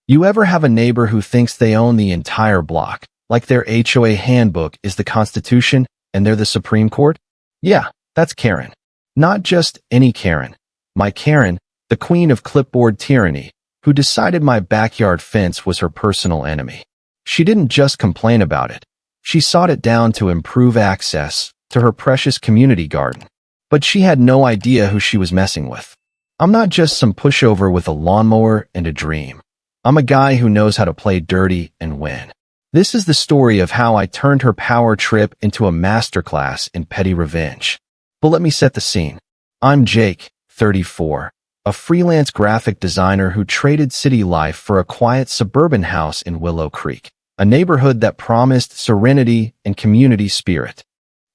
You ever have a neighbor who thinks they own the entire block, like their HOA handbook is the Constitution and they're the Supreme Court? Yeah, that's Karen. Not just any Karen. My Karen, the queen of clipboard tyranny, who decided my backyard fence was her personal enemy. She didn't just complain about it. She sought it down to improve access to her precious community garden. But she had no idea who she was messing with. I'm not just some pushover with a lawnmower and a dream. I'm a guy who knows how to play dirty and win. This is the story of how I turned her power trip into a masterclass in petty revenge. But let me set the scene. I'm Jake, 34, a freelance graphic designer who traded city life for a quiet suburban house in Willow Creek, a neighborhood that promised serenity and community spirit.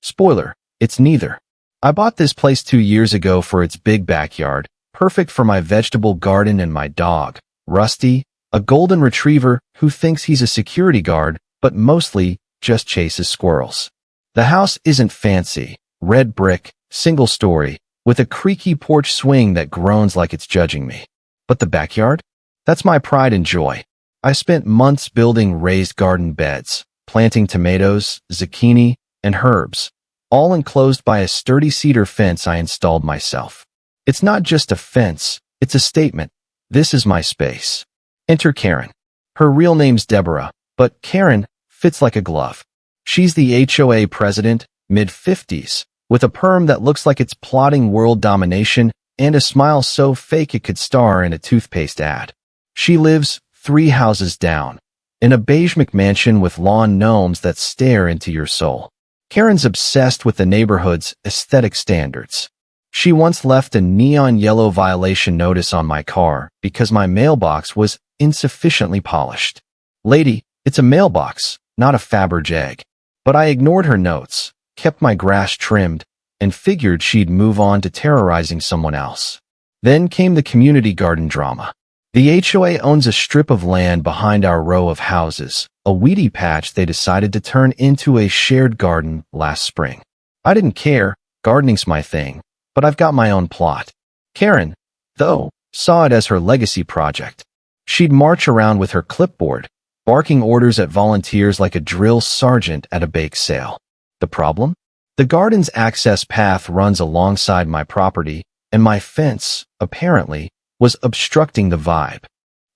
Spoiler, it's neither. I bought this place 2 years ago for its big backyard, perfect for my vegetable garden and my dog, Rusty, a golden retriever who thinks he's a security guard, but mostly just chases squirrels. The house isn't fancy, red brick, single story, with a creaky porch swing that groans like it's judging me. But the backyard? That's my pride and joy. I spent months building raised garden beds, planting tomatoes, zucchini, and herbs, all enclosed by a sturdy cedar fence I installed myself. It's not just a fence, it's a statement. This is my space. Enter Karen. Her real name's Deborah, but Karen fits like a glove. She's the HOA president, mid-50s, with a perm that looks like it's plotting world domination and a smile so fake it could star in a toothpaste ad. She lives 3 houses down, in a beige McMansion with lawn gnomes that stare into your soul. Karen's obsessed with the neighborhood's aesthetic standards. She once left a neon yellow violation notice on my car because my mailbox was insufficiently polished. Lady, it's a mailbox, not a Fabergé. But I ignored her notes, kept my grass trimmed, and figured she'd move on to terrorizing someone else. Then came the community garden drama. The HOA owns a strip of land behind our row of houses, a weedy patch they decided to turn into a shared garden last spring. I didn't care, gardening's my thing, but I've got my own plot. Karen, though, saw it as her legacy project. She'd march around with her clipboard, barking orders at volunteers like a drill sergeant at a bake sale. The problem? The garden's access path runs alongside my property, and my fence, apparently, was obstructing the vibe.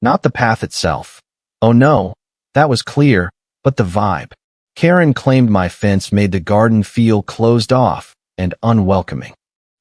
Not the path itself. Oh no, that was clear, but the vibe. Karen claimed my fence made the garden feel closed off and unwelcoming.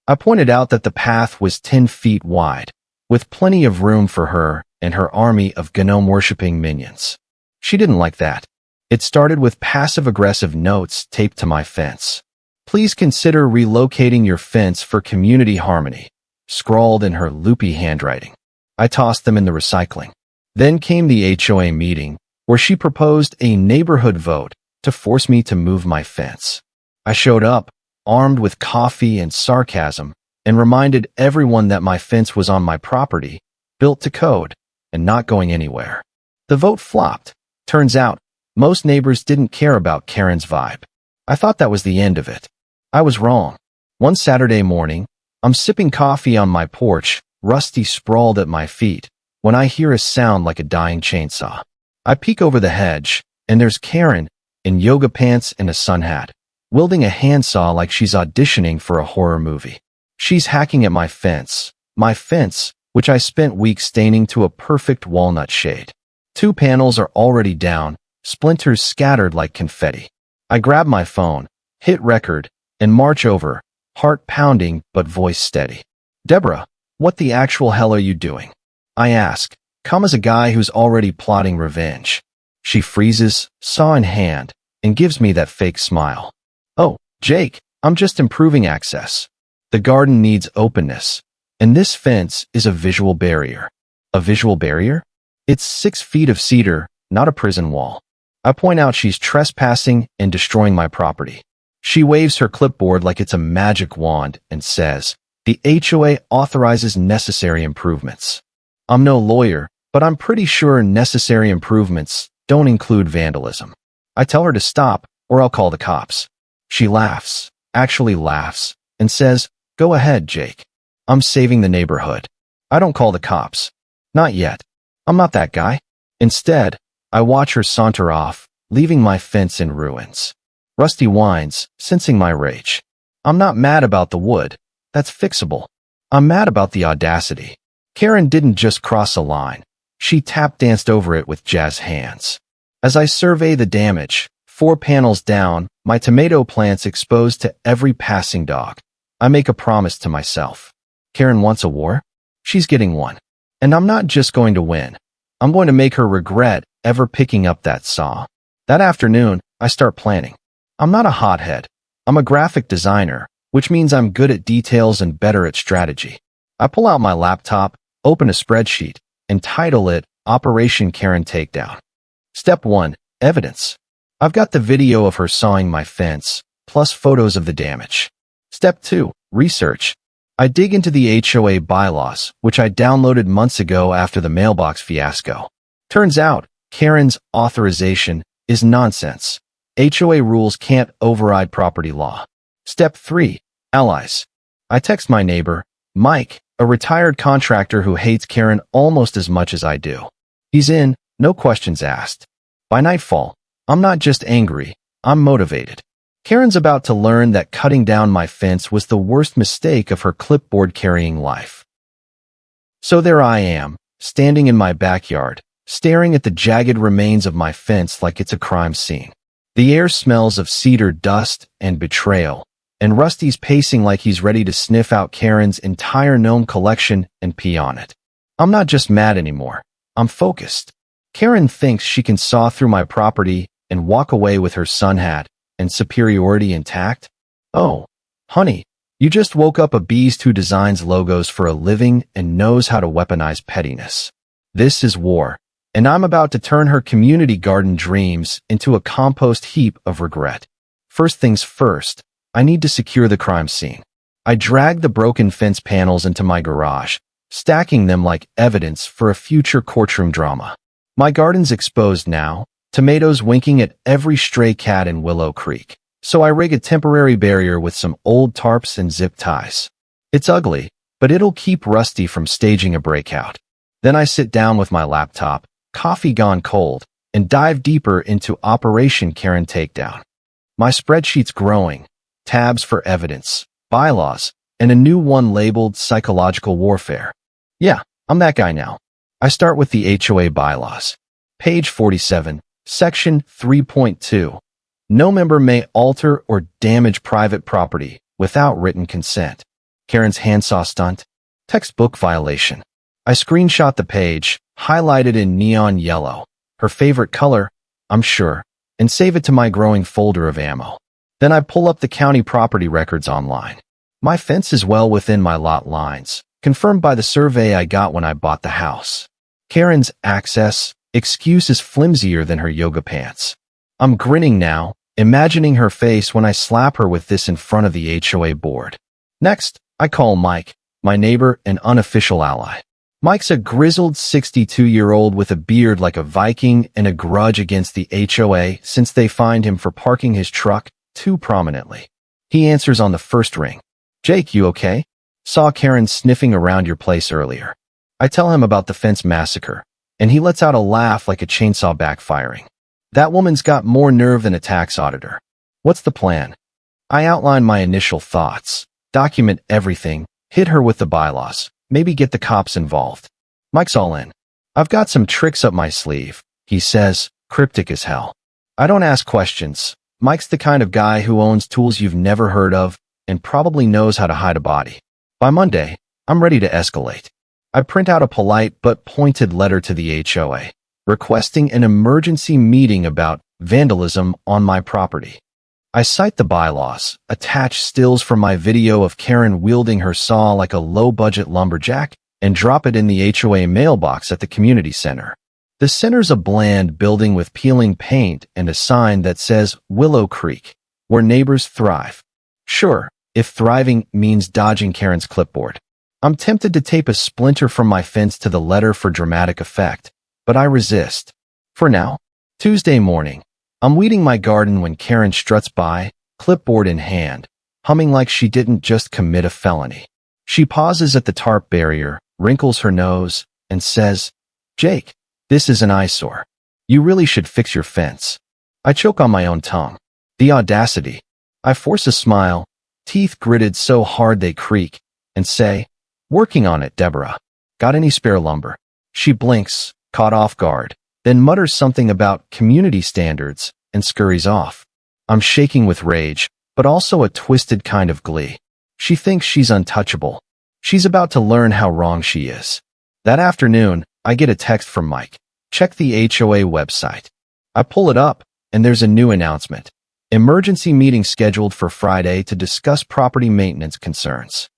I pointed out that the path was 10 feet wide, with plenty of room for her and her army of gnome-worshipping minions. She didn't like that. It started with passive-aggressive notes taped to my fence. Please consider relocating your fence for community harmony, scrawled in her loopy handwriting. I tossed them in the recycling. Then came the HOA meeting, where she proposed a neighborhood vote to force me to move my fence. I showed up, armed with coffee and sarcasm, and reminded everyone that my fence was on my property, built to code, and not going anywhere. The vote flopped. Turns out, most neighbors didn't care about Karen's vibe. I thought that was the end of it. I was wrong. One Saturday morning, I'm sipping coffee on my porch, Rusty sprawled at my feet, when I hear a sound like a dying chainsaw. I peek over the hedge, and there's Karen, in yoga pants and a sun hat, wielding a handsaw like she's auditioning for a horror movie. She's hacking at my fence, which I spent weeks staining to a perfect walnut shade. 2 panels are already down, splinters scattered like confetti. I grab my phone, hit record, and march over, heart pounding but voice steady. Deborah, what the actual hell are you doing? I ask, calm as a guy who's already plotting revenge. She freezes, saw in hand, and gives me that fake smile. Oh, Jake, I'm just improving access. The garden needs openness, and this fence is a visual barrier. A visual barrier? It's 6 feet of cedar, not a prison wall. I point out she's trespassing and destroying my property. She waves her clipboard like it's a magic wand and says, the HOA authorizes necessary improvements. I'm no lawyer, but I'm pretty sure necessary improvements don't include vandalism. I tell her to stop, or I'll call the cops. She laughs, actually laughs, and says, go ahead, Jake. I'm saving the neighborhood. I don't call the cops. Not yet. I'm not that guy. Instead, I watch her saunter off, leaving my fence in ruins. Rusty whines, sensing my rage. I'm not mad about the wood. That's fixable. I'm mad about the audacity. Karen didn't just cross a line. She tap-danced over it with jazz hands. As I survey the damage, 4 panels down, my tomato plants exposed to every passing dog, I make a promise to myself. Karen wants a war? She's getting one. And I'm not just going to win. I'm going to make her regret ever picking up that saw. That afternoon, I start planning. I'm not a hothead. I'm a graphic designer, which means I'm good at details and better at strategy. I pull out my laptop, open a spreadsheet, and title it Operation Karen Takedown. Step 1. Evidence. I've got the video of her sawing my fence, plus photos of the damage. Step 2. Research. I dig into the HOA bylaws, which I downloaded months ago after the mailbox fiasco. Turns out, Karen's authorization is nonsense. HOA rules can't override property law. Step 3. Allies. I text my neighbor, Mike, a retired contractor who hates Karen almost as much as I do. He's in, no questions asked. By nightfall, I'm not just angry, I'm motivated. Karen's about to learn that cutting down my fence was the worst mistake of her clipboard-carrying life. So there I am, standing in my backyard, staring at the jagged remains of my fence like it's a crime scene. The air smells of cedar dust and betrayal, and Rusty's pacing like he's ready to sniff out Karen's entire gnome collection and pee on it. I'm not just mad anymore. I'm focused. Karen thinks she can saw through my property and walk away with her sun hat and superiority intact? Oh, honey, you just woke up a beast who designs logos for a living and knows how to weaponize pettiness. This is war, and I'm about to turn her community garden dreams into a compost heap of regret. First things first, I need to secure the crime scene. I drag the broken fence panels into my garage, stacking them like evidence for a future courtroom drama. My garden's exposed now, tomatoes winking at every stray cat in Willow Creek, so I rig a temporary barrier with some old tarps and zip ties. It's ugly, but it'll keep Rusty from staging a breakout. Then I sit down with my laptop, coffee gone cold, and dive deeper into Operation Karen Takedown. My spreadsheet's growing, tabs for evidence, bylaws, and a new one labeled Psychological Warfare. Yeah, I'm that guy now. I start with the HOA bylaws. Page 47, Section 3.2. No member may alter or damage private property without written consent. Karen's handsaw stunt. Textbook violation. I screenshot the page, highlighted in neon yellow, her favorite color, I'm sure, and save it to my growing folder of ammo. Then I pull up the county property records online. My fence is well within my lot lines, confirmed by the survey I got when I bought the house. Karen's access excuse is flimsier than her yoga pants. I'm grinning now, imagining her face when I slap her with this in front of the HOA board. Next, I call Mike, my neighbor and unofficial ally. Mike's a grizzled 62-year-old with a beard like a Viking and a grudge against the HOA since they fined him for parking his truck too prominently. He answers on the first ring. Jake, you okay? Saw Karen sniffing around your place earlier. I tell him about the fence massacre, and he lets out a laugh like a chainsaw backfiring. That woman's got more nerve than a tax auditor. What's the plan? I outline my initial thoughts, document everything, hit her with the bylaws, maybe get the cops involved. Mike's all in. I've got some tricks up my sleeve, he says, cryptic as hell. I don't ask questions. Mike's the kind of guy who owns tools you've never heard of and probably knows how to hide a body. By Monday, I'm ready to escalate. I print out a polite but pointed letter to the HOA, requesting an emergency meeting about vandalism on my property. I cite the bylaws, attach stills from my video of Karen wielding her saw like a low-budget lumberjack, and drop it in the HOA mailbox at the community center. The center's a bland building with peeling paint and a sign that says Willow Creek, where neighbors thrive. Sure, if thriving means dodging Karen's clipboard. I'm tempted to tape a splinter from my fence to the letter for dramatic effect, but I resist. For now, Tuesday morning, I'm weeding my garden when Karen struts by, clipboard in hand, humming like she didn't just commit a felony. She pauses at the tarp barrier, wrinkles her nose, and says, Jake, This is an eyesore. You really should fix your fence. I choke on my own tongue. The audacity. I force a smile, teeth gritted so hard they creak, and say, "Working on it, Deborah. Got any spare lumber?" She blinks, caught off guard, then mutters something about community standards and scurries off. I'm shaking with rage, but also a twisted kind of glee. She thinks she's untouchable. She's about to learn how wrong she is. That afternoon, I get a text from Mike. Check the HOA website. I pull it up, and there's a new announcement. Emergency meeting scheduled for Friday to discuss property maintenance concerns.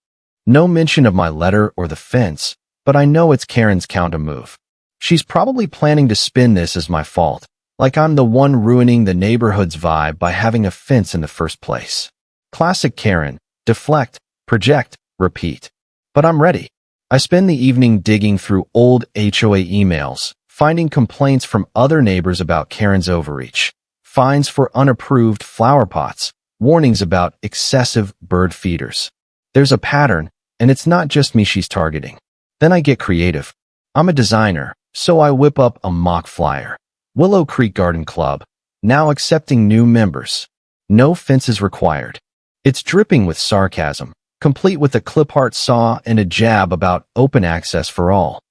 No mention of my letter or the fence, but I know it's Karen's counter-move. She's probably planning to spin this as my fault, like I'm the one ruining the neighborhood's vibe by having a fence in the first place. Classic Karen, deflect, project, repeat. But I'm ready. I spend the evening digging through old HOA emails, finding complaints from other neighbors about Karen's overreach, fines for unapproved flower pots, warnings about excessive bird feeders. There's a pattern, and it's not just me she's targeting. Then I get creative. I'm a designer, so I whip up a mock flyer. Willow Creek Garden Club, now accepting new members. No fences required. It's dripping with sarcasm, complete with a clipboard saw and a jab about open access for all.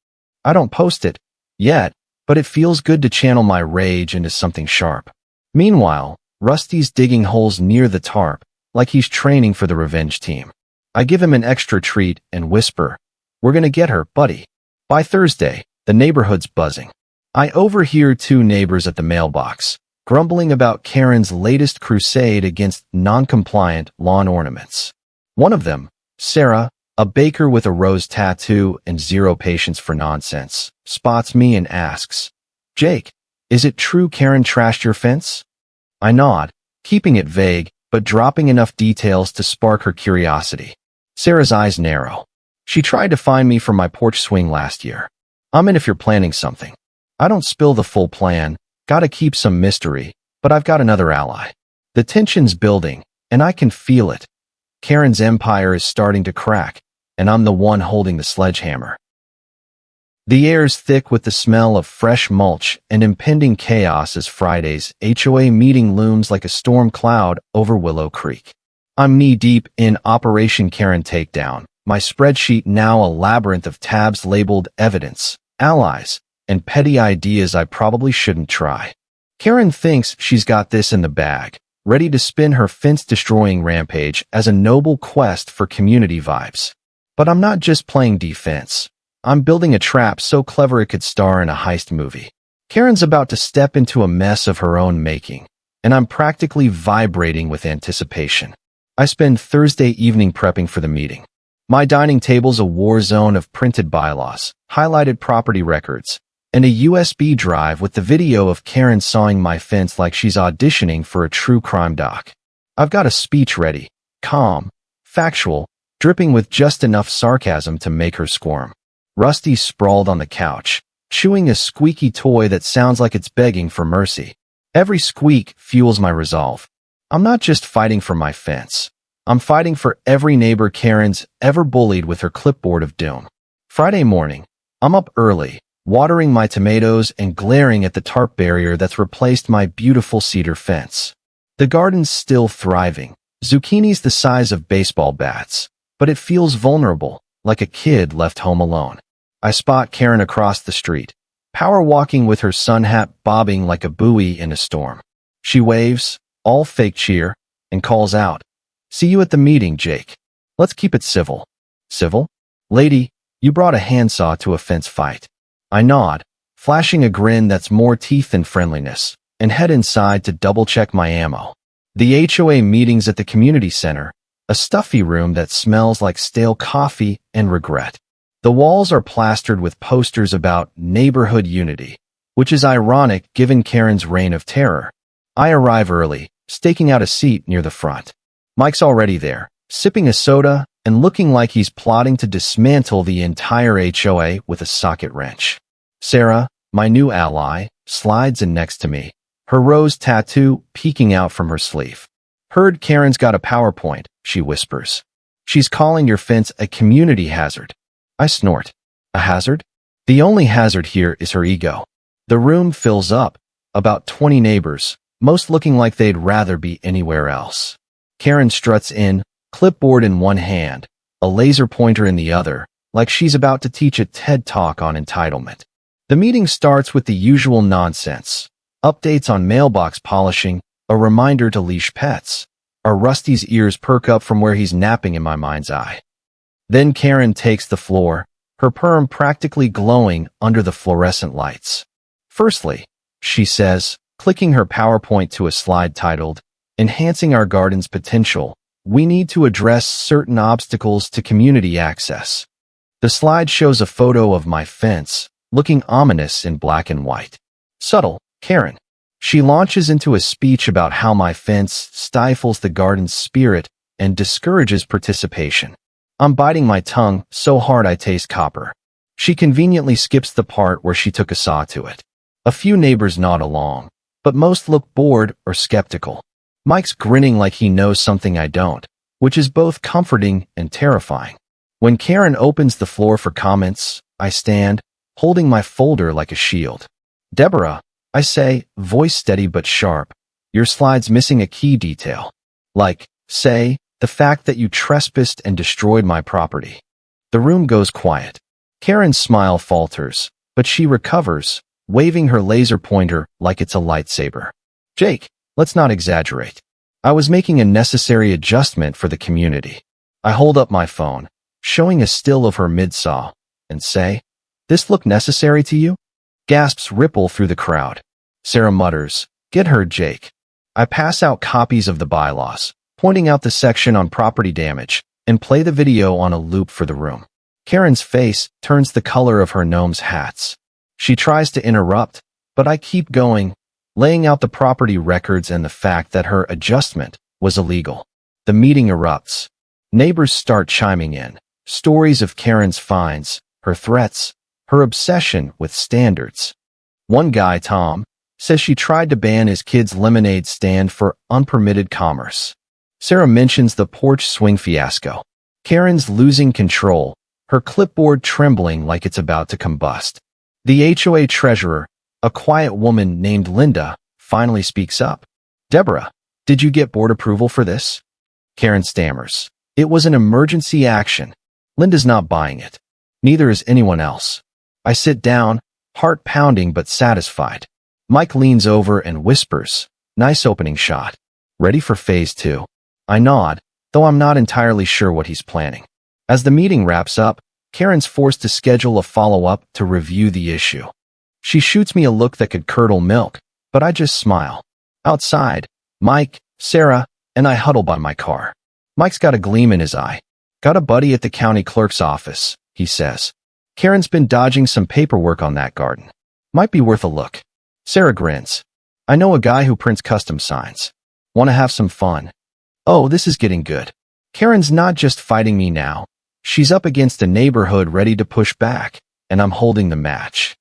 I don't post it yet, but it feels good to channel my rage into something sharp. Meanwhile, Rusty's digging holes near the tarp, like he's training for the revenge team. I give him an extra treat and whisper, "We're gonna get her, buddy." By Thursday, the neighborhood's buzzing. I overhear two neighbors at the mailbox, grumbling about Karen's latest crusade against non-compliant lawn ornaments. One of them, Sarah, a baker with a rose tattoo and zero patience for nonsense, spots me and asks, "Jake, is it true Karen trashed your fence?" I nod, keeping it vague, but dropping enough details to spark her curiosity. Sarah's eyes narrow. She tried to find me for my porch swing last year. I'm in if you're planning something. I don't spill the full plan, gotta keep some mystery, but I've got another ally. The tension's building, and I can feel it. Karen's empire is starting to crack, and I'm the one holding the sledgehammer. The air's thick with the smell of fresh mulch and impending chaos as Friday's HOA meeting looms like a storm cloud over Willow Creek. I'm knee-deep in Operation Karen Takedown, my spreadsheet now a labyrinth of tabs labeled evidence, allies, and petty ideas I probably shouldn't try. Karen thinks she's got this in the bag, ready to spin her fence-destroying rampage as a noble quest for community vibes. But I'm not just playing defense. I'm building a trap so clever it could star in a heist movie. Karen's about to step into a mess of her own making, and I'm practically vibrating with anticipation. I spend Thursday evening prepping for the meeting. My dining table's a war zone of printed bylaws, highlighted property records, and a USB drive with the video of Karen sawing my fence like she's auditioning for a true crime doc. I've got a speech ready, calm, factual, dripping with just enough sarcasm to make her squirm. Rusty's sprawled on the couch, chewing a squeaky toy that sounds like it's begging for mercy. Every squeak fuels my resolve. I'm not just fighting for my fence. I'm fighting for every neighbor Karen's ever bullied with her clipboard of doom. Friday morning, I'm up early, watering my tomatoes and glaring at the tarp barrier that's replaced my beautiful cedar fence. The garden's still thriving, zucchinis the size of baseball bats, but it feels vulnerable, like a kid left home alone. I spot Karen across the street, power walking with her sun hat bobbing like a buoy in a storm. She waves, all fake cheer, and calls out, "See you at the meeting, Jake. Let's keep it civil." Civil? Lady, you brought a handsaw to a fence fight. I nod, flashing a grin that's more teeth than friendliness, and head inside to double-check my ammo. The HOA meeting's at the community center, a stuffy room that smells like stale coffee and regret. The walls are plastered with posters about neighborhood unity, which is ironic given Karen's reign of terror. I arrive early, staking out a seat near the front. Mike's already there, sipping a soda and looking like he's plotting to dismantle the entire HOA with a socket wrench. Sarah, my new ally, slides in next to me, her rose tattoo peeking out from her sleeve. "Heard Karen's got a PowerPoint," she whispers. "She's calling your fence a community hazard." I snort. A hazard? The only hazard here is her ego. The room fills up, about 20 neighbors, most looking like they'd rather be anywhere else. Karen struts in, clipboard in one hand, a laser pointer in the other, like she's about to teach a TED Talk on entitlement. The meeting starts with the usual nonsense. Updates on mailbox polishing, a reminder to leash pets. Our Rusty's ears perk up from where he's napping in my mind's eye. Then Karen takes the floor, her perm practically glowing under the fluorescent lights. Firstly, she says, clicking her PowerPoint to a slide titled, Enhancing Our Garden's Potential, we need to address certain obstacles to community access. The slide shows a photo of my fence, looking ominous in black and white. Subtle, Karen. She launches into a speech about how my fence stifles the garden's spirit and discourages participation. I'm biting my tongue so hard I taste copper. She conveniently skips the part where she took a saw to it. A few neighbors nod along, but most look bored or skeptical. Mike's grinning like he knows something I don't, which is both comforting and terrifying. When Karen opens the floor for comments, I stand, holding my folder like a shield. Deborah, I say, voice steady but sharp, your slide's missing a key detail. Like, say, the fact that you trespassed and destroyed my property. The room goes quiet. Karen's smile falters, but she recovers, waving her laser pointer like it's a lightsaber. Jake, let's not exaggerate. I was making a necessary adjustment for the community. I hold up my phone, showing a still of her mid-saw, and say, this look necessary to you? Gasps ripple through the crowd. Sarah mutters, get her, Jake. I pass out copies of the bylaws, pointing out the section on property damage, and play the video on a loop for the room. Karen's face turns the color of her gnome's hats. She tries to interrupt, but I keep going, laying out the property records and the fact that her adjustment was illegal. The meeting erupts. Neighbors start chiming in. Stories of Karen's fines, her threats, her obsession with standards. One guy, Tom, says she tried to ban his kid's lemonade stand for unpermitted commerce. Sarah mentions the porch swing fiasco. Karen's losing control, her clipboard trembling like it's about to combust. The HOA treasurer, a quiet woman named Linda, finally speaks up. Deborah, did you get board approval for this? Karen stammers. It was an emergency action. Linda's not buying it. Neither is anyone else. I sit down, heart pounding but satisfied. Mike leans over and whispers, nice opening shot. Ready for phase 2. I nod, though I'm not entirely sure what he's planning. As the meeting wraps up, Karen's forced to schedule a follow-up to review the issue. She shoots me a look that could curdle milk, but I just smile. Outside, Mike, Sarah, and I huddle by my car. Mike's got a gleam in his eye. Got a buddy at the county clerk's office, he says. Karen's been dodging some paperwork on that garden. Might be worth a look. Sarah grins. I know a guy who prints custom signs. Want to have some fun? Oh, this is getting good. Karen's not just fighting me now. She's up against a neighborhood ready to push back, and I'm holding the match.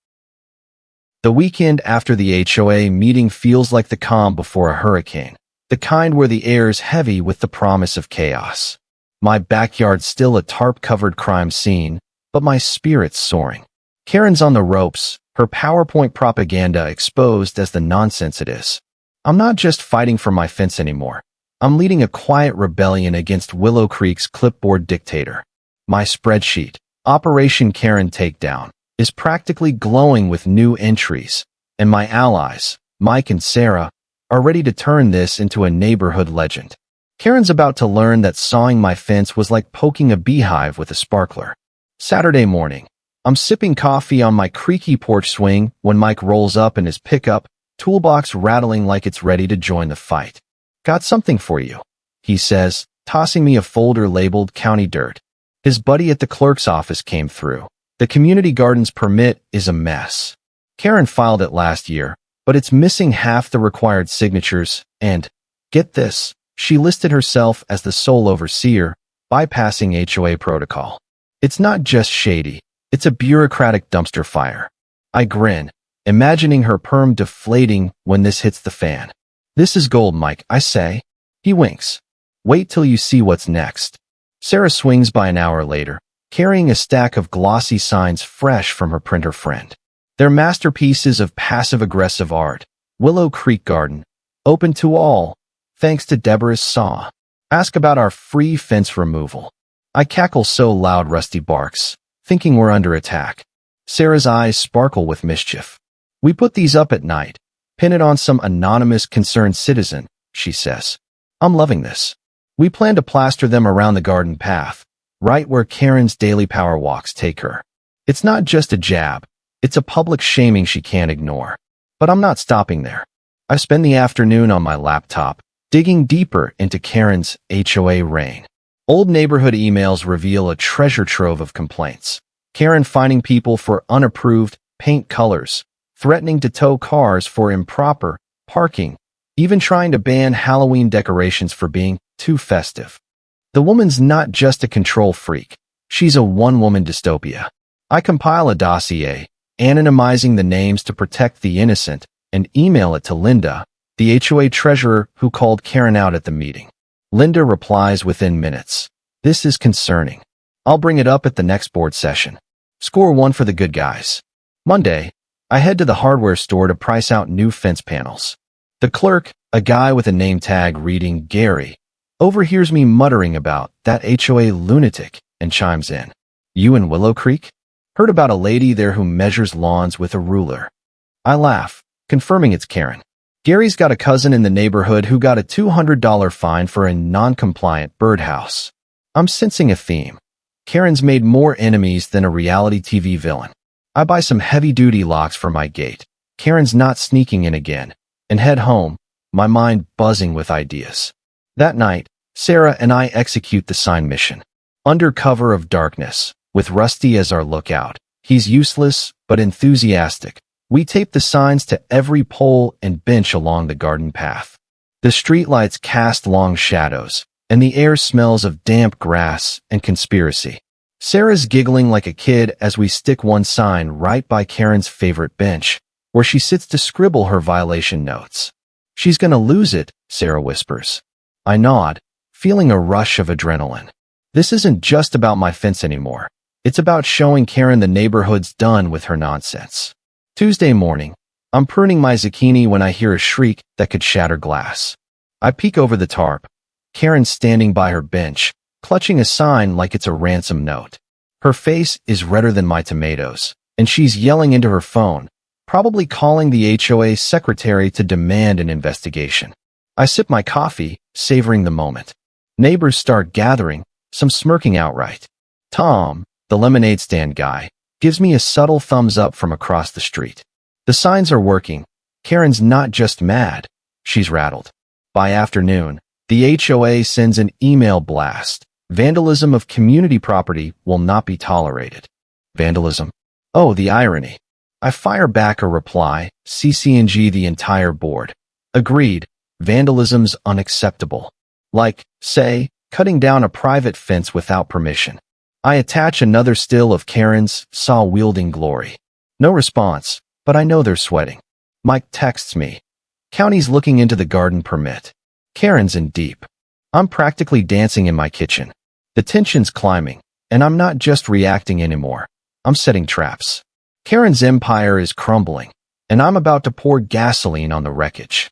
The weekend after the HOA meeting feels like the calm before a hurricane, the kind where the air's heavy with the promise of chaos. My backyard's still a tarp-covered crime scene, but my spirit's soaring. Karen's on the ropes, her PowerPoint propaganda exposed as the nonsense it is. I'm not just fighting for my fence anymore. I'm leading a quiet rebellion against Willow Creek's clipboard dictator. My spreadsheet, Operation Karen Takedown, is practically glowing with new entries, and my allies, Mike and Sarah, are ready to turn this into a neighborhood legend. Karen's about to learn that sawing my fence was like poking a beehive with a sparkler. Saturday morning, I'm sipping coffee on my creaky porch swing when Mike rolls up in his pickup, toolbox rattling like it's ready to join the fight. Got something for you, he says, tossing me a folder labeled County Dirt. His buddy at the clerk's office came through. The community garden's permit is a mess. Karen filed it last year, but it's missing half the required signatures, and, get this, she listed herself as the sole overseer, bypassing HOA protocol. It's not just shady, it's a bureaucratic dumpster fire. I grin, imagining her perm deflating when this hits the fan. This is gold, Mike, I say. He winks. Wait till you see what's next. Sarah swings by an hour later, carrying a stack of glossy signs fresh from her printer friend. They're masterpieces of passive-aggressive art. Willow Creek Garden, open to all, thanks to Deborah's saw. Ask about our free fence removal. I cackle so loud Rusty barks, thinking we're under attack. Sarah's eyes sparkle with mischief. We put these up at night. Pin it on some anonymous concerned citizen, she says. I'm loving this. We plan to plaster them around the garden path, right where Karen's daily power walks take her. It's not just a jab. It's a public shaming she can't ignore. But I'm not stopping there. I spend the afternoon on my laptop, digging deeper into Karen's HOA reign. Old neighborhood emails reveal a treasure trove of complaints. Karen fining people for unapproved paint colors, threatening to tow cars for improper parking, even trying to ban Halloween decorations for being too festive. The woman's not just a control freak. She's a one-woman dystopia. I compile a dossier, anonymizing the names to protect the innocent, and email it to Linda, the HOA treasurer who called Karen out at the meeting. Linda replies within minutes. This is concerning. I'll bring it up at the next board session. Score 1 for the good guys. Monday, I head to the hardware store to price out new fence panels. The clerk, a guy with a name tag reading Gary, overhears me muttering about that HOA lunatic and chimes in. You in Willow Creek? Heard about a lady there who measures lawns with a ruler. I laugh, confirming it's Karen. Gary's got a cousin in the neighborhood who got a $200 fine for a non-compliant birdhouse. I'm sensing a theme. Karen's made more enemies than a reality TV villain. I buy some heavy-duty locks for my gate. Karen's not sneaking in again, and head home, my mind buzzing with ideas. That night, Sarah and I execute the sign mission. Under cover of darkness, with Rusty as our lookout. He's useless, but enthusiastic. We tape the signs to every pole and bench along the garden path. The streetlights cast long shadows, and the air smells of damp grass and conspiracy. Sarah's giggling like a kid as we stick one sign right by Karen's favorite bench, where she sits to scribble her violation notes. She's gonna lose it, Sarah whispers. I nod, feeling a rush of adrenaline. This isn't just about my fence anymore. It's about showing Karen the neighborhood's done with her nonsense. Tuesday morning, I'm pruning my zucchini when I hear a shriek that could shatter glass. I peek over the tarp. Karen's standing by her bench, clutching a sign like it's a ransom note. Her face is redder than my tomatoes, and she's yelling into her phone, probably calling the HOA secretary to demand an investigation. I sip my coffee, savoring the moment. Neighbors start gathering, some smirking outright. Tom, the lemonade stand guy, gives me a subtle thumbs up from across the street. The signs are working. Karen's not just mad, she's rattled. By afternoon, the HOA sends an email blast. Vandalism of community property will not be tolerated. Vandalism? Oh, the irony. I fire back a reply, CC&G the entire board. Agreed, vandalism's unacceptable. Like, say, cutting down a private fence without permission. I attach another still of Karen's saw-wielding glory. No response, but I know they're sweating. Mike texts me. County's looking into the garden permit. Karen's in deep. I'm practically dancing in my kitchen. The tension's climbing, and I'm not just reacting anymore. I'm setting traps. Karen's empire is crumbling, and I'm about to pour gasoline on the wreckage.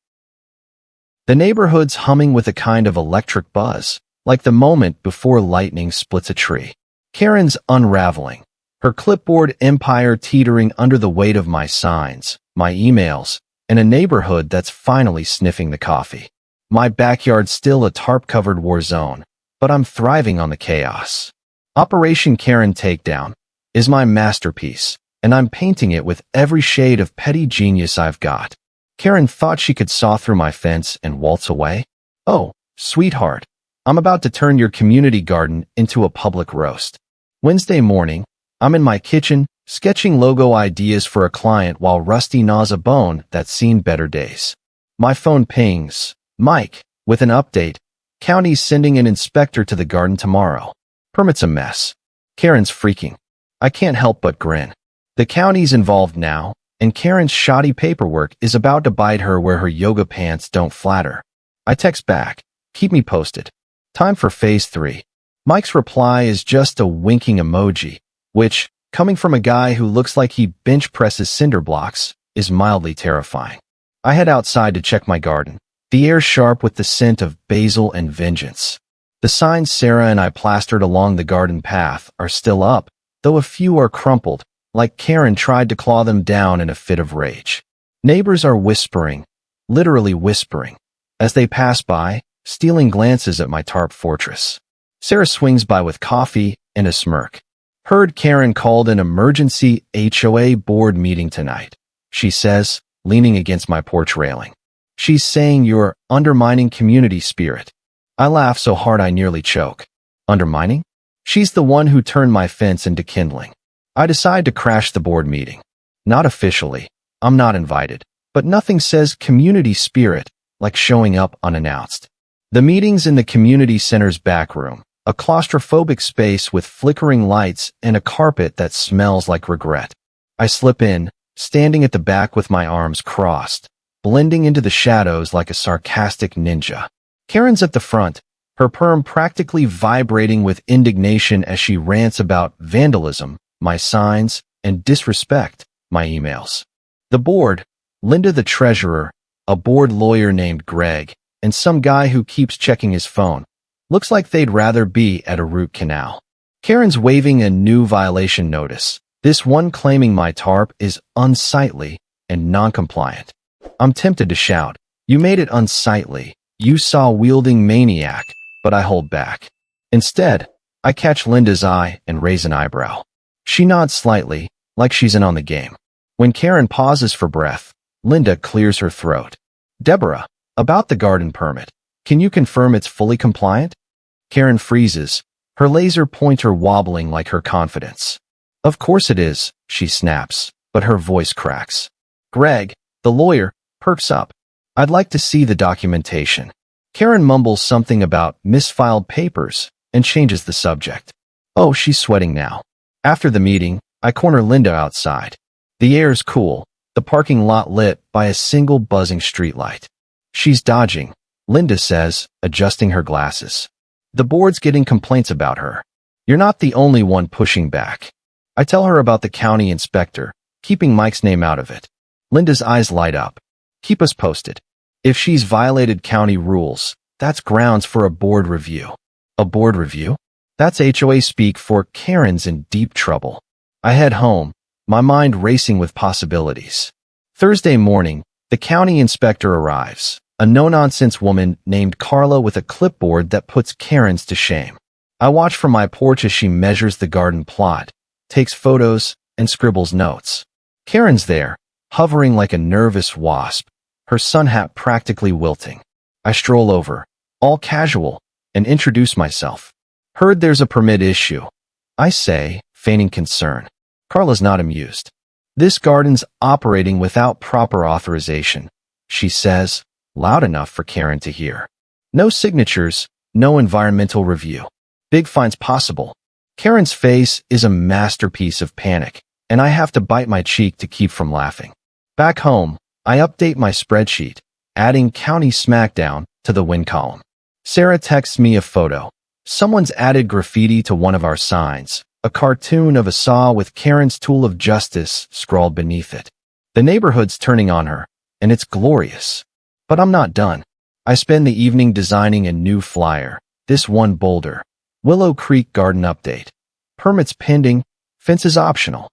The neighborhood's humming with a kind of electric buzz, like the moment before lightning splits a tree. Karen's unraveling, her clipboard empire teetering under the weight of my signs, my emails, and a neighborhood that's finally sniffing the coffee. My backyard's still a tarp-covered war zone, but I'm thriving on the chaos. Operation Karen Takedown is my masterpiece, and I'm painting it with every shade of petty genius I've got. Karen thought she could saw through my fence and waltz away? Oh, sweetheart, I'm about to turn your community garden into a public roast. Wednesday morning, I'm in my kitchen, sketching logo ideas for a client while Rusty gnaws a bone that's seen better days. My phone pings. Mike, with an update. County's sending an inspector to the garden tomorrow. Permit's a mess. Karen's freaking. I can't help but grin. The county's involved now, and Karen's shoddy paperwork is about to bite her where her yoga pants don't flatter. I text back. Keep me posted. Time for phase 3. Mike's reply is just a winking emoji, which, coming from a guy who looks like he bench presses cinder blocks, is mildly terrifying. I head outside to check my garden, the air sharp with the scent of basil and vengeance. The signs Sarah and I plastered along the garden path are still up, though a few are crumpled, like Karen tried to claw them down in a fit of rage. Neighbors are whispering, literally whispering, as they pass by, stealing glances at my tarp fortress. Sarah swings by with coffee and a smirk. Heard Karen called an emergency HOA board meeting tonight, she says, leaning against my porch railing. She's saying you're undermining community spirit. I laugh so hard I nearly choke. Undermining? She's the one who turned my fence into kindling. I decide to crash the board meeting. Not officially. I'm not invited. But nothing says community spirit like showing up unannounced. The meeting's in the community center's back room, a claustrophobic space with flickering lights and a carpet that smells like regret. I slip in, standing at the back with my arms crossed, blending into the shadows like a sarcastic ninja. Karen's at the front, her perm practically vibrating with indignation as she rants about vandalism, my signs, and disrespect, my emails. The board, Linda the treasurer, a board lawyer named Greg, and some guy who keeps checking his phone. Looks like they'd rather be at a root canal. Karen's waving a new violation notice, this one claiming my tarp is unsightly and non-compliant. I'm tempted to shout, "You made it unsightly, you saw-wielding maniac," but I hold back. Instead, I catch Linda's eye and raise an eyebrow. She nods slightly, like she's in on the game. When Karen pauses for breath, Linda clears her throat. "Deborah, about the garden permit, can you confirm it's fully compliant?" Karen freezes, her laser pointer wobbling like her confidence. "Of course it is," she snaps, but her voice cracks. Greg, the lawyer, perks up. "I'd like to see the documentation." Karen mumbles something about misfiled papers and changes the subject. Oh, she's sweating now. After the meeting, I corner Linda outside. The air's cool, the parking lot lit by a single buzzing streetlight. She's dodging, Linda says, adjusting her glasses. The board's getting complaints about her. You're not the only one pushing back. I tell her about the county inspector, keeping Mike's name out of it. Linda's eyes light up. Keep us posted. If she's violated county rules, that's grounds for a board review. A board review? That's HOA speak for Karen's in deep trouble. I head home, my mind racing with possibilities. Thursday morning, the county inspector arrives, a no-nonsense woman named Carla with a clipboard that puts Karen's to shame. I watch from my porch as she measures the garden plot, takes photos, and scribbles notes. Karen's there, hovering like a nervous wasp, her sun hat practically wilting. I stroll over, all casual, and introduce myself. Heard there's a permit issue, I say, feigning concern. Carla's not amused. This garden's operating without proper authorization, she says, loud enough for Karen to hear. No signatures, no environmental review. Big fines possible. Karen's face is a masterpiece of panic, and I have to bite my cheek to keep from laughing. Back home, I update my spreadsheet, adding County Smackdown to the win column. Sarah texts me a photo. Someone's added graffiti to one of our signs, a cartoon of a saw with Karen's tool of justice scrawled beneath it. The neighborhood's turning on her, and it's glorious. But I'm not done. I spend the evening designing a new flyer, this one bolder. Willow Creek garden update. Permits pending, fences optional.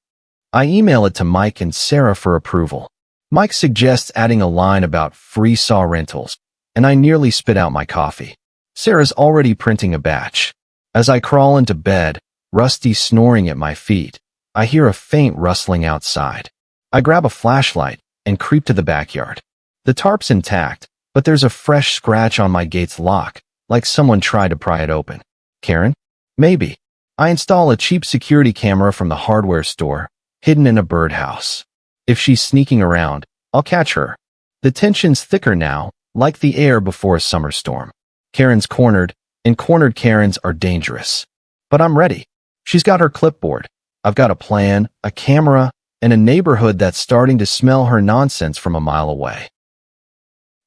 I email it to Mike and Sarah for approval. Mike suggests adding a line about free saw rentals, and I nearly spit out my coffee. Sarah's already printing a batch. As I crawl into bed, Rusty snoring at my feet, I hear a faint rustling outside. I grab a flashlight and creep to the backyard. The tarp's intact, but there's a fresh scratch on my gate's lock, like someone tried to pry it open. Karen? Maybe. I install a cheap security camera from the hardware store, hidden in a birdhouse. If she's sneaking around, I'll catch her. The tension's thicker now, like the air before a summer storm. Karen's cornered, and cornered Karens are dangerous. But I'm ready. She's got her clipboard. I've got a plan, a camera, and a neighborhood that's starting to smell her nonsense from a mile away.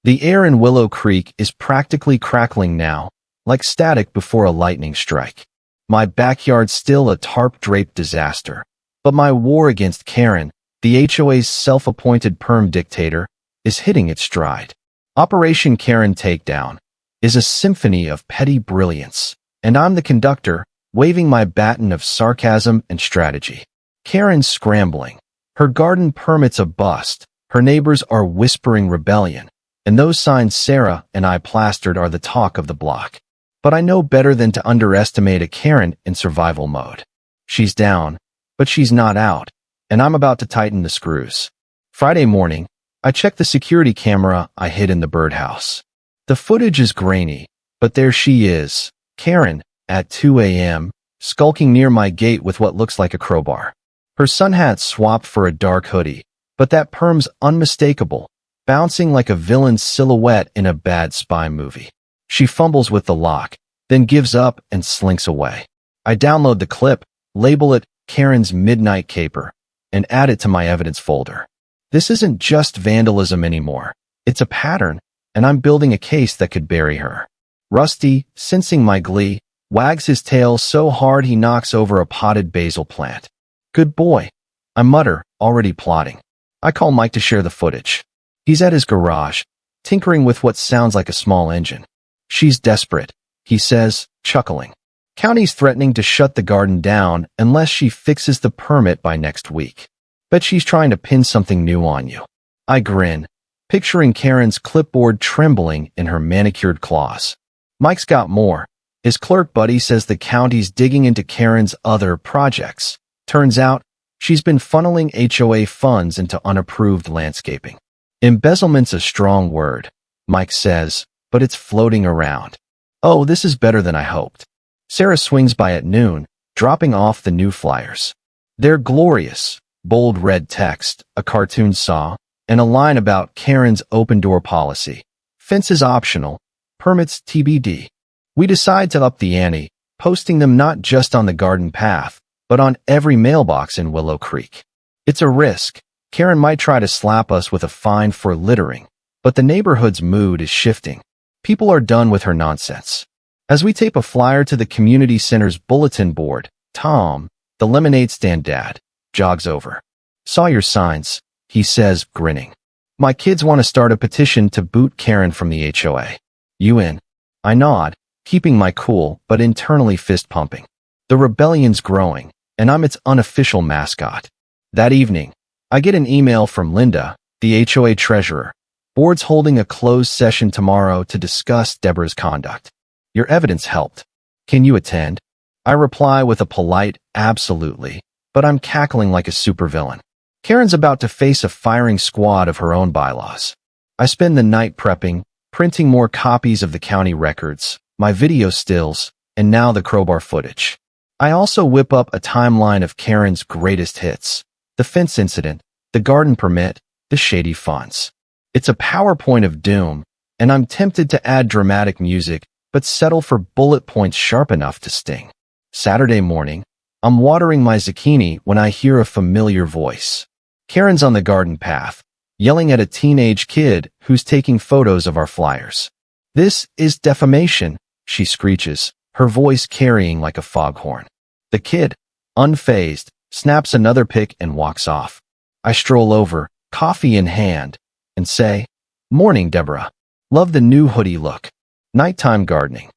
The air in Willow Creek is practically crackling now, like static before a lightning strike. My backyard's still a tarp-draped disaster, But my war against Karen, the HOA's self-appointed perm dictator, is hitting its stride. Operation Karen Takedown is a symphony of petty brilliance, and I'm the conductor, waving my baton of sarcasm and strategy. Karen's scrambling. Her garden permit's a bust. Her neighbors are whispering rebellion, and those signs Sarah and I plastered are the talk of the block. But I know better than to underestimate a Karen in survival mode. She's down, but she's not out, and I'm about to tighten the screws. Friday morning, I check the security camera I hid in the birdhouse. The footage is grainy, but there she is, Karen, at 2 a.m., skulking near my gate with what looks like a crowbar. Her sun hat swapped for a dark hoodie, but that perm's unmistakable, bouncing like a villain's silhouette in a bad spy movie. She fumbles with the lock, then gives up and slinks away. I download the clip, label it Karen's Midnight Caper, and add it to my evidence folder. This isn't just vandalism anymore. It's a pattern, and I'm building a case that could bury her. Rusty, sensing my glee, wags his tail so hard he knocks over a potted basil plant. Good boy, I mutter, already plotting. I call Mike to share the footage. He's at his garage, tinkering with what sounds like a small engine. She's desperate, he says, chuckling. County's threatening to shut the garden down unless she fixes the permit by next week. Bet she's trying to pin something new on you. I grin, picturing Karen's clipboard trembling in her manicured claws. Mike's got more. His clerk buddy says the county's digging into Karen's other projects. Turns out, she's been funneling HOA funds into unapproved landscaping. Embezzlement's a strong word, Mike says, but it's floating around. Oh, this is better than I hoped. Sarah swings by at noon, dropping off the new flyers. They're glorious. Bold red text, a cartoon saw, and a line about Karen's open-door policy. Fence is optional, permits TBD. We decide to up the ante, posting them not just on the garden path, but on every mailbox in Willow Creek. It's a risk. Karen might try to slap us with a fine for littering, but the neighborhood's mood is shifting. People are done with her nonsense. As we tape a flyer to the community center's bulletin board, Tom, the lemonade stand dad, jogs over. Saw your signs, he says, grinning. My kids want to start a petition to boot Karen from the HOA. You in? I nod, keeping my cool, but internally fist-pumping. The rebellion's growing, and I'm its unofficial mascot. That evening, I get an email from Linda, the HOA treasurer. Board's holding a closed session tomorrow to discuss Deborah's conduct. Your evidence helped. Can you attend? I reply with a polite, absolutely, but I'm cackling like a supervillain. Karen's about to face a firing squad of her own bylaws. I spend the night prepping, printing more copies of the county records, my video stills, and now the crowbar footage. I also whip up a timeline of Karen's greatest hits. The fence incident, the garden permit, the shady funds. It's a PowerPoint of doom, and I'm tempted to add dramatic music, but settle for bullet points sharp enough to sting. Saturday morning, I'm watering my zucchini when I hear a familiar voice. Karen's on the garden path, yelling at a teenage kid who's taking photos of our flyers. This is defamation, she screeches, her voice carrying like a foghorn. The kid, unfazed, snaps another pic and walks off. I stroll over, coffee in hand, and say, "Morning, Deborah. Love the new hoodie look. Nighttime gardening."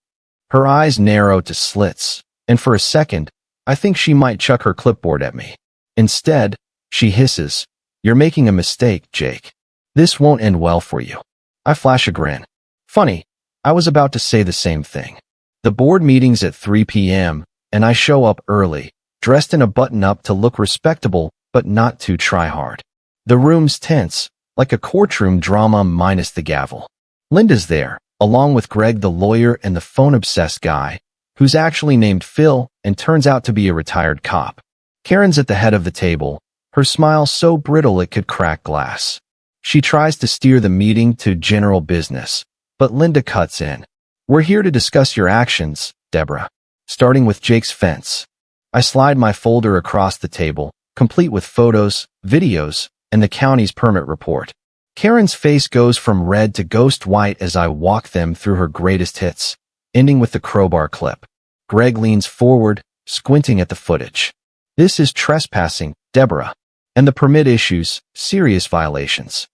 Her eyes narrow to slits, and for a second, I think she might chuck her clipboard at me. Instead, she hisses, "You're making a mistake, Jake. This won't end well for you." I flash a grin. Funny, I was about to say the same thing. The board meeting's at 3 p.m., and I show up early, dressed in a button-up to look respectable but not too try-hard. The room's tense, like a courtroom drama minus the gavel. Linda's there, along with Greg the lawyer and the phone-obsessed guy, who's actually named Phil and turns out to be a retired cop. Karen's at the head of the table, her smile so brittle it could crack glass. She tries to steer the meeting to general business, but Linda cuts in. "We're here to discuss your actions, Deborah, starting with Jake's fence." I slide my folder across the table, complete with photos, videos, and the county's permit report. Karen's face goes from red to ghost white as I walk them through her greatest hits, ending with the crowbar clip. Greg leans forward, squinting at the footage. This is trespassing, Deborah. And the permit issues, serious violations.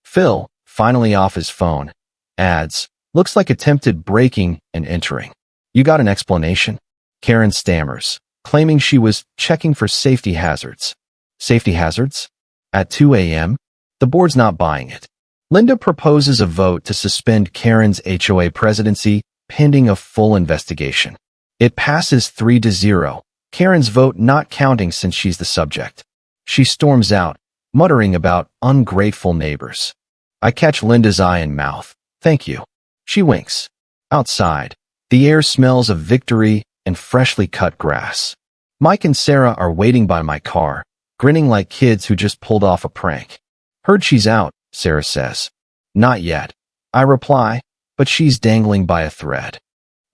Phil, finally off his phone, adds, looks like attempted breaking and entering. You got an explanation? Karen stammers, claiming she was checking for safety hazards. Safety hazards? At 2 a.m.? The board's not buying it. Linda proposes a vote to suspend Karen's HOA presidency pending a full investigation. It passes 3-0, Karen's vote not counting since she's the subject. She storms out, muttering about ungrateful neighbors. I catch Linda's eye and mouth. Thank you. She winks. Outside, the air smells of victory and freshly cut grass. Mike and Sarah are waiting by my car, grinning like kids who just pulled off a prank. Heard she's out, Sarah says. Not yet, I reply, but she's dangling by a thread.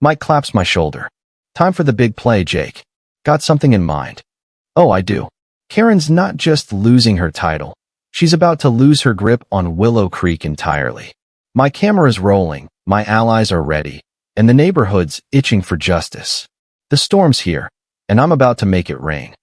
Mike claps my shoulder. Time for the big play, Jake. Got something in mind? Oh, I do. Karen's not just losing her title. She's about to lose her grip on Willow Creek entirely. My camera's rolling, my allies are ready, and the neighborhood's itching for justice. The storm's here, and I'm about to make it rain.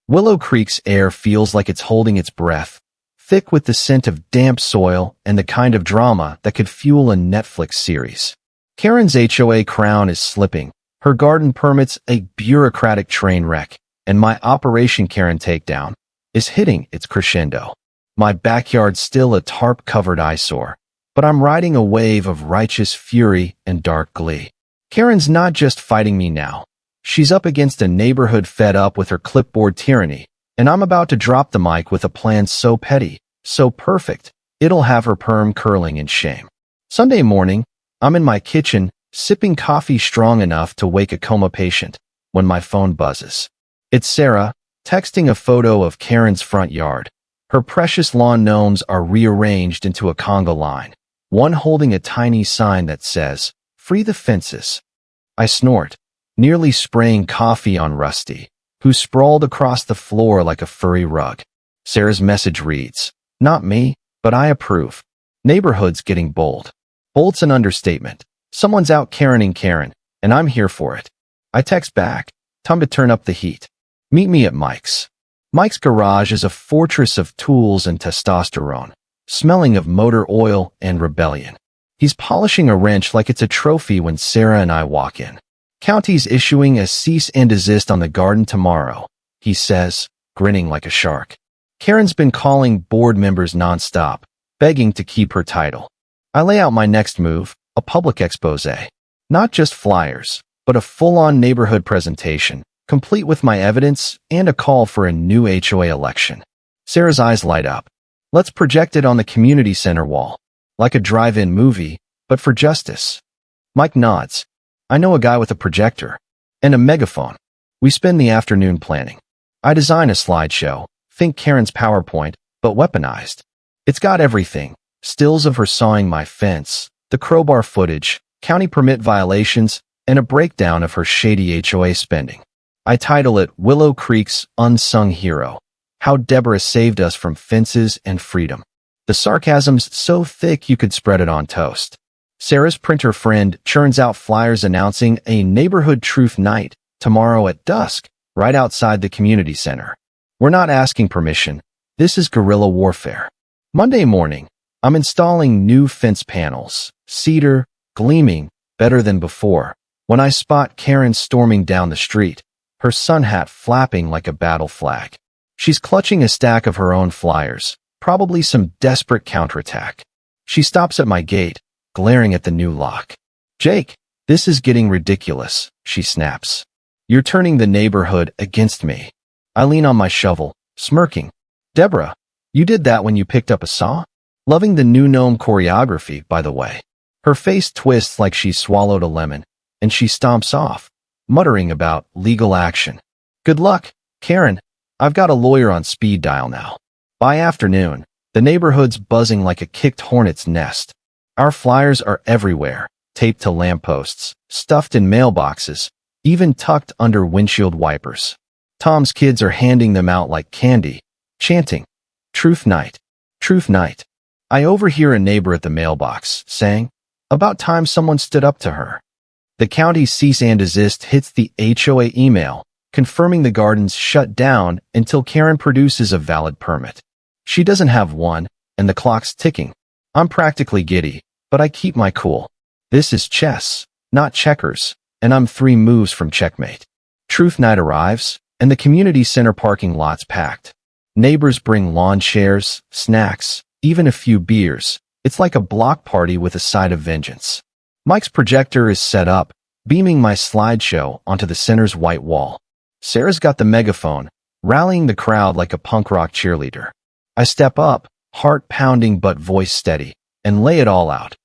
Willow Creek's air feels like it's holding its breath, thick with the scent of damp soil and the kind of drama that could fuel a Netflix series. Karen's HOA crown is slipping, her garden permits a bureaucratic train wreck, and my Operation Karen takedown is hitting its crescendo. My backyard's still a tarp-covered eyesore, but I'm riding a wave of righteous fury and dark glee. Karen's not just fighting me now. She's up against a neighborhood fed up with her clipboard tyranny, and I'm about to drop the mic with a plan so petty, so perfect, it'll have her perm curling in shame. Sunday morning, I'm in my kitchen, sipping coffee strong enough to wake a coma patient, when my phone buzzes. It's Sarah, texting a photo of Karen's front yard. Her precious lawn gnomes are rearranged into a conga line, one holding a tiny sign that says, "Free the fences." I snort, nearly spraying coffee on Rusty, who sprawled across the floor like a furry rug. Sarah's message reads, "Not me, but I approve. Neighborhood's getting bold." Bold's an understatement. Someone's out Karening Karen, and I'm here for it. I text back, time to turn up the heat. Meet me at Mike's. Mike's garage is a fortress of tools and testosterone, smelling of motor oil and rebellion. He's polishing a wrench like it's a trophy when Sarah and I walk in. County's issuing a cease and desist on the garden tomorrow, he says, grinning like a shark. Karen's been calling board members nonstop, begging to keep her title. I lay out my next move, a public expose. Not just flyers, but a full-on neighborhood presentation, complete with my evidence and a call for a new HOA election. Sarah's eyes light up. Let's project it on the community center wall, like a drive-in movie, but for justice. Mike nods. I know a guy with a projector and a megaphone. We spend the afternoon planning. I design a slideshow, think Karen's PowerPoint, but weaponized. It's got everything. Stills of her sawing my fence, the crowbar footage, county permit violations, and a breakdown of her shady HOA spending. I title it Willow Creek's Unsung Hero, How Deborah Saved Us from Fences and Freedom. The sarcasm's so thick you could spread it on toast. Sarah's printer friend churns out flyers announcing a neighborhood truth night tomorrow at dusk, right outside the community center. We're not asking permission. This is guerrilla warfare. Monday morning, I'm installing new fence panels, cedar, gleaming, better than before, when I spot Karen storming down the street, her sun hat flapping like a battle flag. She's clutching a stack of her own flyers, probably some desperate counterattack. She stops at my gate, glaring at the new lock. "Jake, this is getting ridiculous," she snaps. "You're turning the neighborhood against me." I lean on my shovel, smirking. "Deborah, you did that when you picked up a saw?" Loving the new gnome choreography, by the way. Her face twists like she swallowed a lemon, and she stomps off, muttering about legal action. "Good luck, Karen. I've got a lawyer on speed dial now." By afternoon, the neighborhood's buzzing like a kicked hornet's nest. Our flyers are everywhere, taped to lampposts, stuffed in mailboxes, even tucked under windshield wipers. Tom's kids are handing them out like candy, chanting, "Truth Night, Truth Night." I overhear a neighbor at the mailbox saying, "About time someone stood up to her." The county's cease and desist hits the HOA email, confirming the garden's shut down until Karen produces a valid permit. She doesn't have one, and the clock's ticking. I'm practically giddy, but I keep my cool. This is chess, not checkers, and I'm 3 moves from checkmate. Truth night arrives, and the community center parking lot's packed. Neighbors bring lawn chairs, snacks, even a few beers. It's like a block party with a side of vengeance. Mike's projector is set up, beaming my slideshow onto the center's white wall. Sarah's got the megaphone, rallying the crowd like a punk rock cheerleader. I step up, heart pounding but voice steady, and lay it all out.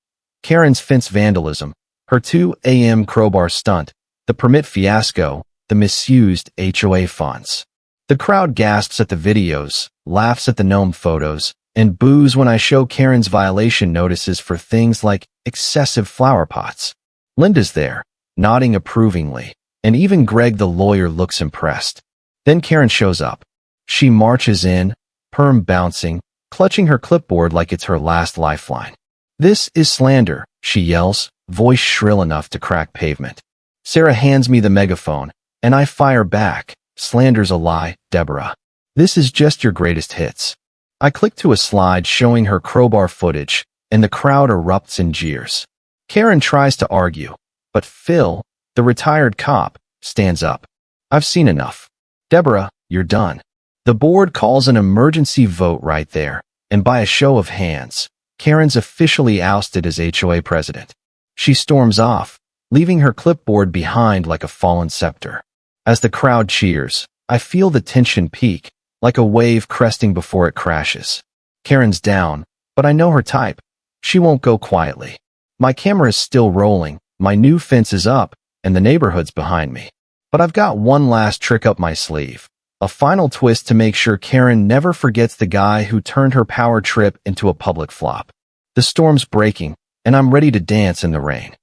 Karen's fence vandalism, her 2 a.m. crowbar stunt, the permit fiasco, the misused HOA funds. The crowd gasps at the videos, laughs at the gnome photos, and boos when I show Karen's violation notices for things like excessive flower pots. Linda's there, nodding approvingly, and even Greg the lawyer looks impressed. Then Karen shows up. She marches in, perm bouncing, clutching her clipboard like it's her last lifeline. "This is slander," she yells, voice shrill enough to crack pavement. Sarah hands me the megaphone, and I fire back. "Slander's a lie, Deborah. This is just your greatest hits." I click to a slide showing her crowbar footage, and the crowd erupts in jeers. Karen tries to argue, but Phil, the retired cop, stands up. "I've seen enough. Deborah, you're done." The board calls an emergency vote right there, and by a show of hands, Karen's officially ousted as HOA president. She storms off, leaving her clipboard behind like a fallen scepter. As the crowd cheers, I feel the tension peak, like a wave cresting before it crashes. Karen's down, but I know her type. She won't go quietly. My camera is still rolling, my new fence is up, and the neighborhood's behind me. But I've got one last trick up my sleeve. A final twist to make sure Karen never forgets the guy who turned her power trip into a public flop. The storm's breaking, and I'm ready to dance in the rain.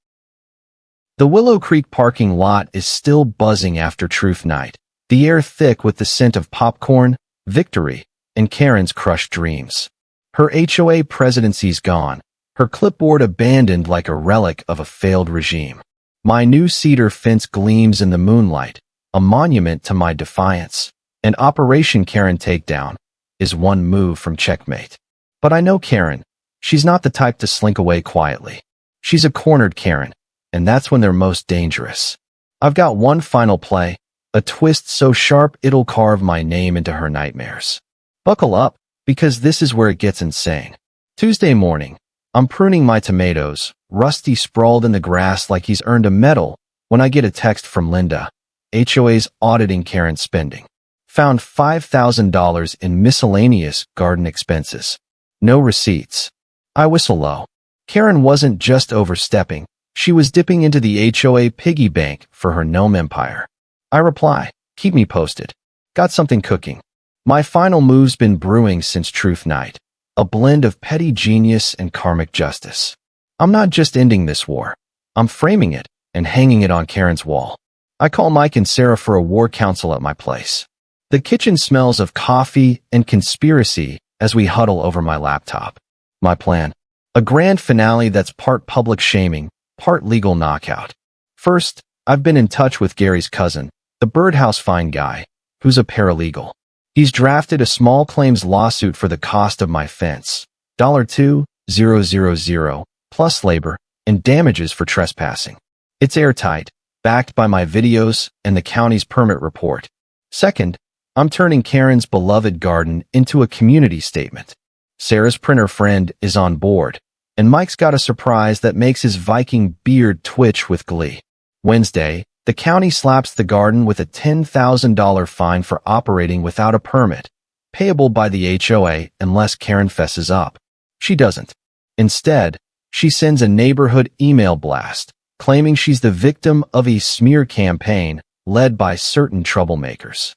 The Willow Creek parking lot is still buzzing after Truth Night, the air thick with the scent of popcorn, victory, and Karen's crushed dreams. Her HOA presidency's gone, her clipboard abandoned like a relic of a failed regime. My new cedar fence gleams in the moonlight, a monument to my defiance, and Operation Karen Takedown is 1 move from checkmate. But I know Karen. She's not the type to slink away quietly. She's a cornered Karen, and that's when they're most dangerous. I've got one final play, a twist so sharp it'll carve my name into her nightmares. Buckle up, because this is where it gets insane. Tuesday morning, I'm pruning my tomatoes, Rusty sprawled in the grass like he's earned a medal, when I get a text from Linda. HOA's auditing Karen's spending. Found $5,000 in miscellaneous garden expenses. No receipts. I whistle low. Karen wasn't just overstepping, she was dipping into the HOA piggy bank for her gnome empire. I reply, "Keep me posted. Got something cooking." My final move's been brewing since Truth Night, a blend of petty genius and karmic justice. I'm not just ending this war. I'm framing it and hanging it on Karen's wall. I call Mike and Sarah for a war council at my place. The kitchen smells of coffee and conspiracy as we huddle over my laptop. My plan: a grand finale that's part public shaming, part legal knockout. First, I've been in touch with Gary's cousin, the birdhouse fine guy, who's a paralegal. He's drafted a small claims lawsuit for the cost of my fence, $2,000, plus labor and damages for trespassing. It's airtight, backed by my videos and the county's permit report. Second, I'm turning Karen's beloved garden into a community statement. Sarah's printer friend is on board, and Mike's got a surprise that makes his Viking beard twitch with glee. Wednesday, the county slaps the garden with a $10,000 fine for operating without a permit, payable by the HOA unless Karen fesses up. She doesn't. Instead, she sends a neighborhood email blast, claiming she's the victim of a smear campaign led by certain troublemakers.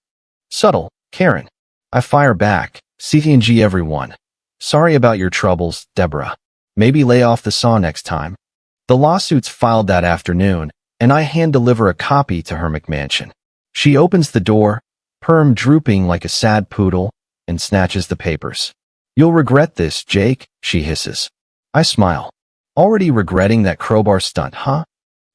Subtle, Karen. I fire back, CTNG everyone. Sorry about your troubles, Deborah. Maybe lay off the saw next time. The lawsuit's filed that afternoon, and I hand-deliver a copy to her McMansion. She opens the door, perm drooping like a sad poodle, and snatches the papers. "You'll regret this, Jake," she hisses. I smile. Already regretting that crowbar stunt, huh?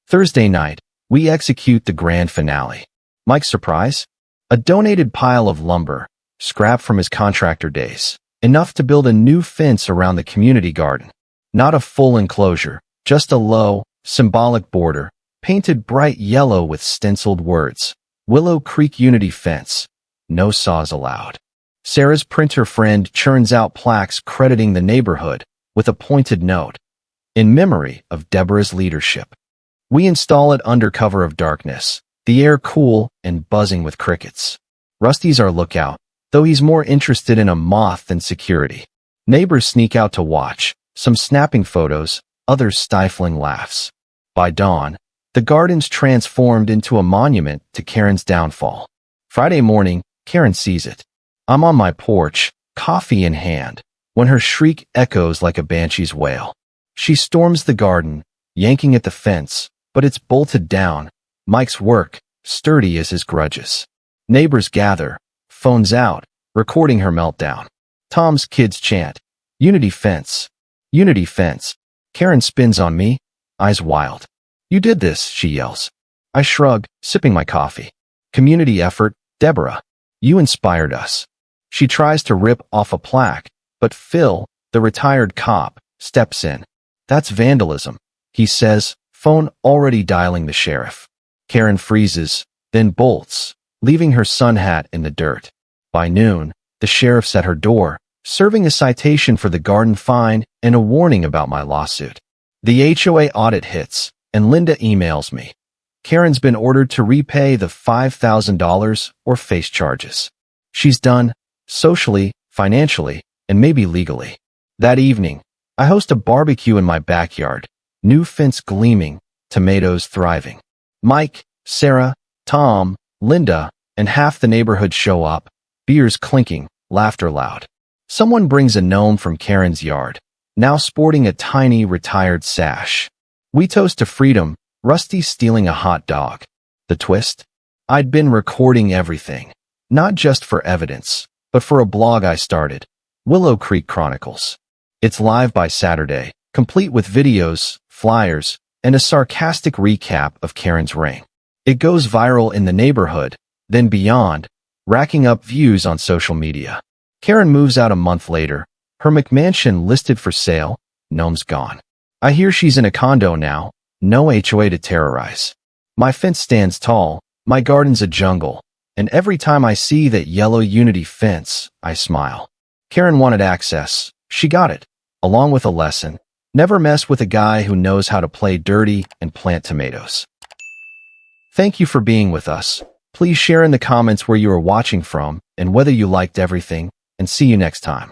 Thursday night, we execute the grand finale. Mike's surprise? A donated pile of lumber, scrap from his contractor days, enough to build a new fence around the community garden. Not a full enclosure, just a low, symbolic border, painted bright yellow with stenciled words. Willow Creek Unity Fence. No saws allowed. Sarah's printer friend churns out plaques crediting the neighborhood with a pointed note. In memory of Deborah's leadership. We install it under cover of darkness, the air cool and buzzing with crickets. Rusty's our lookout, though he's more interested in a moth than security. Neighbors sneak out to watch, some snapping photos, others stifling laughs. By dawn, the garden's transformed into a monument to Karen's downfall. Friday morning, Karen sees it. I'm on my porch, coffee in hand, when her shriek echoes like a banshee's wail. She storms the garden, yanking at the fence, but it's bolted down. Mike's work, sturdy as his grudges. Neighbors gather, phones out, recording her meltdown. Tom's kids chant, "Unity fence. Unity fence." Karen spins on me, eyes wild. "You did this," she yells. I shrug, sipping my coffee. "Community effort, Deborah. You inspired us." She tries to rip off a plaque, but Phil, the retired cop, steps in. "That's vandalism," he says, phone already dialing the sheriff. Karen freezes, then bolts, leaving her sun hat in the dirt. By noon, the sheriff's at her door, serving a citation for the garden fine and a warning about my lawsuit. The HOA audit hits, and Linda emails me. Karen's been ordered to repay the $5,000 or face charges. She's done, socially, financially, and maybe legally. That evening, I host a barbecue in my backyard, new fence gleaming, tomatoes thriving. Mike, Sarah, Tom, Linda, and half the neighborhood show up, beers clinking, laughter loud. Someone brings a gnome from Karen's yard, now sporting a tiny retired sash. We toast to freedom, Rusty stealing a hot dog. The twist? I'd been recording everything, not just for evidence, but for a blog I started, Willow Creek Chronicles. It's live by Saturday, complete with videos, flyers, and a sarcastic recap of Karen's reign. It goes viral in the neighborhood, then beyond, racking up views on social media. Karen moves out a month later, her McMansion listed for sale, gnome's gone. I hear she's in a condo now, no HOA to terrorize. My fence stands tall, my garden's a jungle, and every time I see that yellow Unity fence, I smile. Karen wanted access, she got it, along with a lesson. Never mess with a guy who knows how to play dirty and plant tomatoes. Thank you for being with us. Please share in the comments where you are watching from and whether you liked everything, and see you next time.